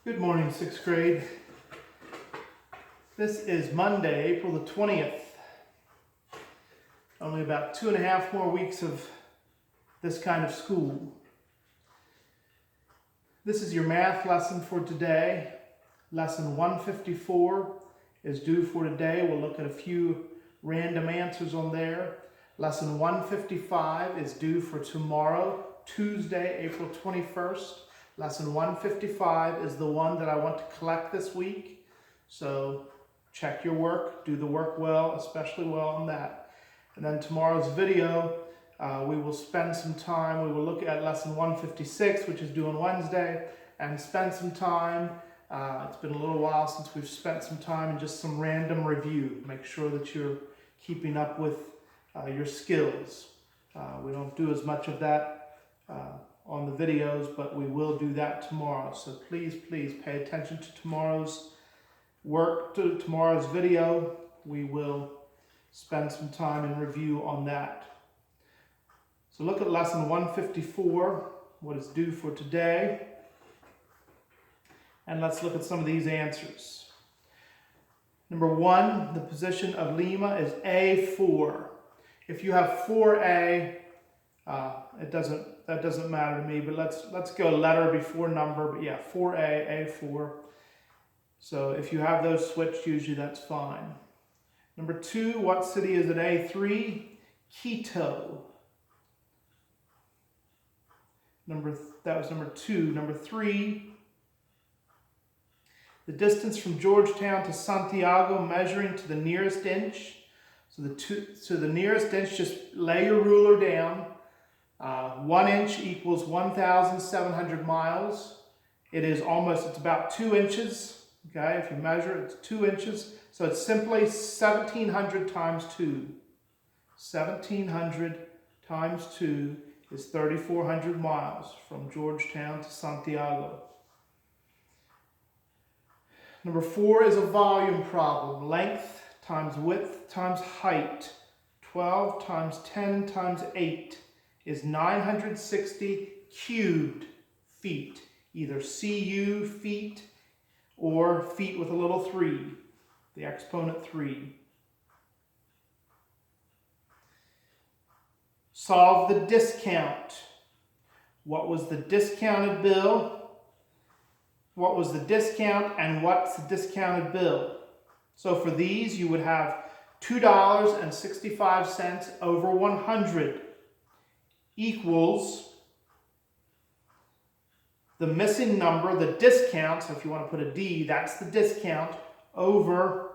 Good morning, 6th grade. This is Monday, April the 20th. Only about 2.5 more weeks of this kind of school. This is your math lesson for today. Lesson 154 is due for today. We'll look at a few random answers on there. Lesson 155 is due for tomorrow, Tuesday, April 21st. Lesson 155 is the one that I want to collect this week. So check your work, do the work well, especially well on that. And then tomorrow's video, we will spend some time, we will look at lesson 156, which is due on Wednesday, and spend some time. It's been a little while since we've spent some time in just some random review. Make sure that you're keeping up with your skills. We don't do as much of that on the videos, but we will do that tomorrow. So please pay attention to tomorrow's work, to tomorrow's video. We will spend some time in review on that. So look at lesson 154, what is due for today. And let's look at some of these answers. Number 1, the position of Lima is A4. If you have 4A, that doesn't matter to me, but let's go letter before number. But yeah, 4A, A4. So if you have those switched, usually that's fine. Number 2, what city is it? A3, Quito. That was number 2. Number 3, the distance from Georgetown to Santiago measuring to the nearest inch. So the nearest inch, just lay your ruler down. 1 inch equals 1,700 miles. It's about 2 inches. Okay, if you measure, it's 2 inches. So it's simply 1,700 times 2. 1,700 times 2 is 3,400 miles from Georgetown to Santiago. Number 4 is a volume problem. Length times width times height. 12 times 10 times 8 is 960 cubed feet. Either CU feet or feet with a little 3, the exponent 3. Solve the discount. What was the discounted bill? What was the discount and what's the discounted bill? So for these, you would have $2.65 over 100 equals the missing number, the discount, so if you want to put a D, that's the discount, over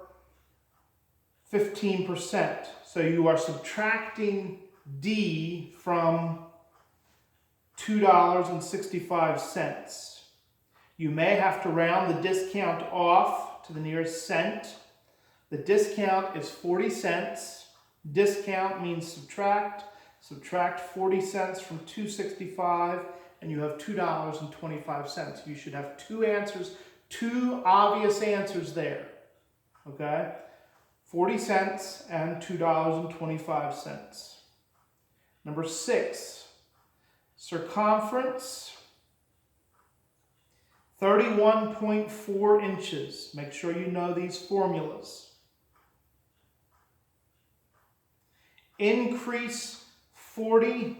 15%. So you are subtracting D from $2.65. You may have to round the discount off to the nearest cent. The discount is 40 cents. Discount means subtract. Subtract 40 cents from 265, and you have $2.25. You should have 2 answers, 2 obvious answers there. Okay? 40 cents and $2.25. Number 6, circumference, 31.4 inches. Make sure you know these formulas. Increase 40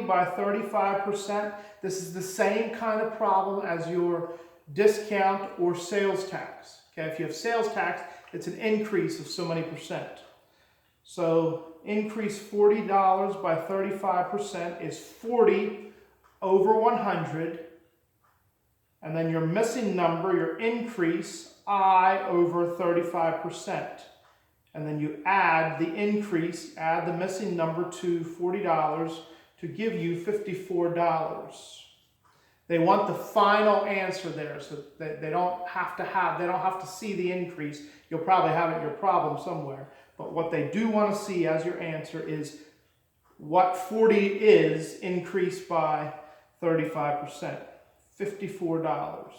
by 35%. This is the same kind of problem as your discount or sales tax. Okay, if you have sales tax, it's an increase of so many percent. So increase $40 by 35% is 40 over 100. And then your missing number, your increase, I over 35%. And then you add the increase, add the missing number to $40 to give you $54. They want the final answer there, so they don't have to see the increase. You'll probably have it in your problem somewhere. But what they do want to see as your answer is what 40 is increased by 35%. $54.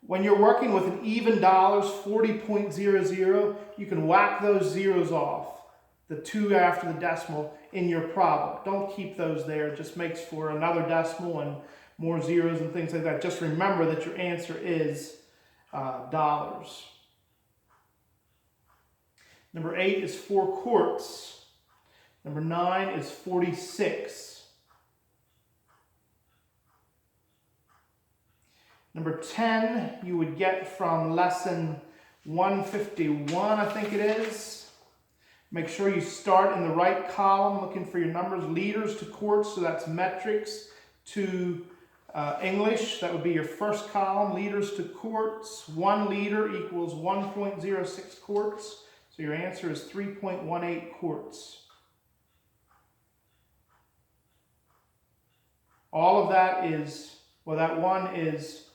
When you're working with an even dollars, 40.00, you can whack those zeros off, the 2 after the decimal, in your problem. Don't keep those there. It just makes for another decimal, and more zeros and things like that. Just remember that your answer is dollars. Number 8 is 4 quarts. Number 9 is 46. Number 10 you would get from lesson 151, I think it is. Make sure you start in the right column looking for your numbers. Liters to quarts, so that's metrics to English. That would be your first column. Liters to quarts. 1 liter equals 1.06 quarts. So your answer is 3.18 quarts. All of that is, well, that one is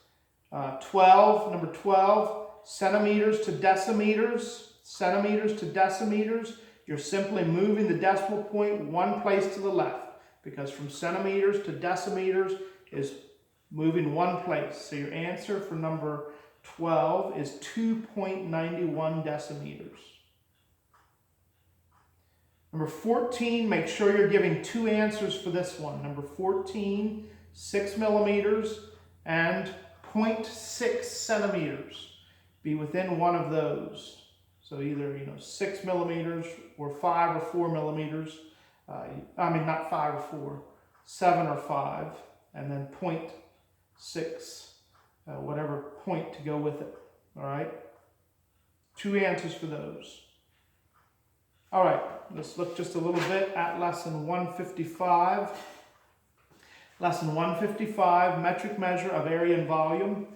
12. Number 12, centimeters to decimeters. Centimeters to decimeters. You're simply moving the decimal point one place to the left, because from centimeters to decimeters is moving one place. So your answer for number 12 is 2.91 decimeters. Number 14, make sure you're giving 2 answers for this one. Number 14, 6 millimeters and 0.6 centimeters. Be within one of those. So either 6 millimeters or 5 or 4 millimeters. Not 5 or 4, 7 or 5, and then 0.6, whatever point to go with it. All right? 2 answers for those. All right, let's look just a little bit at lesson 155. Lesson 155, metric measure of area and volume.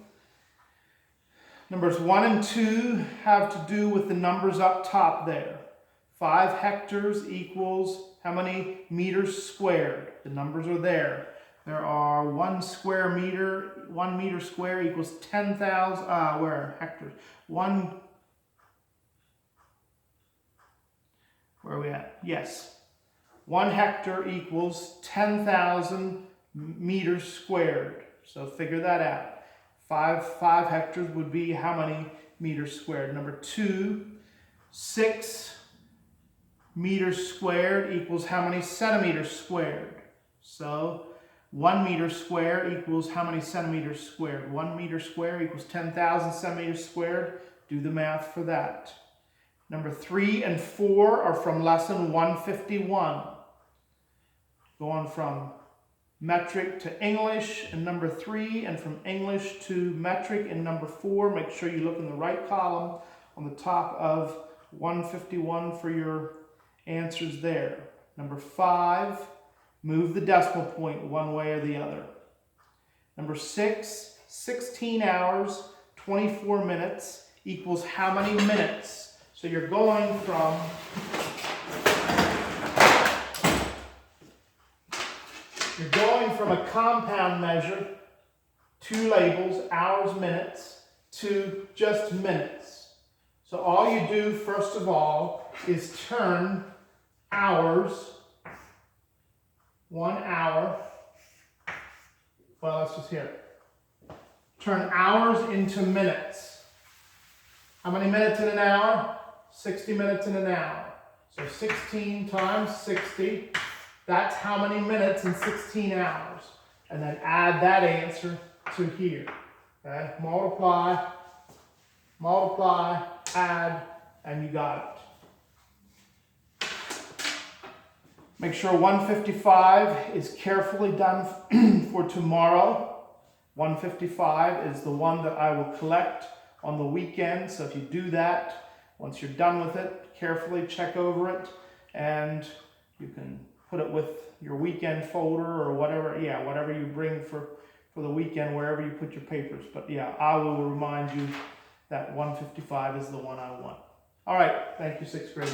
Numbers 1 and 2 have to do with the numbers up top there. 5 hectares equals how many meters squared? The numbers are there. There are 1 meter square equals 10,000, where hectares? Where are we at? Yes. 1 hectare equals 10,000 meters squared. So figure that out. 5 hectares would be how many meters squared? Number 2, 6 meters squared equals how many centimeters squared? So 1 meter square equals how many centimeters squared? 1 meter square equals 10,000 centimeters squared. Do the math for that. Number 3 and 4 are from lesson 151. Going from metric to English in number 3, and from English to metric in number 4. Make sure you look in the right column on the top of 151 for your answers there. Number 5, move the decimal point one way or the other. Number 6, 16 hours, 24 minutes equals how many minutes? So you're going from a compound measure, 2 labels, hours, minutes, to just minutes. So all you do, first of all, is turn hours, 1 hour, well, let's just hear it. Turn hours into minutes. How many minutes in an hour? 60 minutes in an hour. So 16 times 60, that's how many minutes in 16 hours. And then add that answer to here. Okay? Multiply, add, and you got it. Make sure 155 is carefully done for tomorrow. 155 is the one that I will collect on the weekend. So if you do that, once you're done with it, carefully check over it, and you can put it with your weekend folder or whatever, whatever you bring for the weekend, wherever you put your papers. But I will remind you that 155 is the one I want. All right, thank you, 6th grade.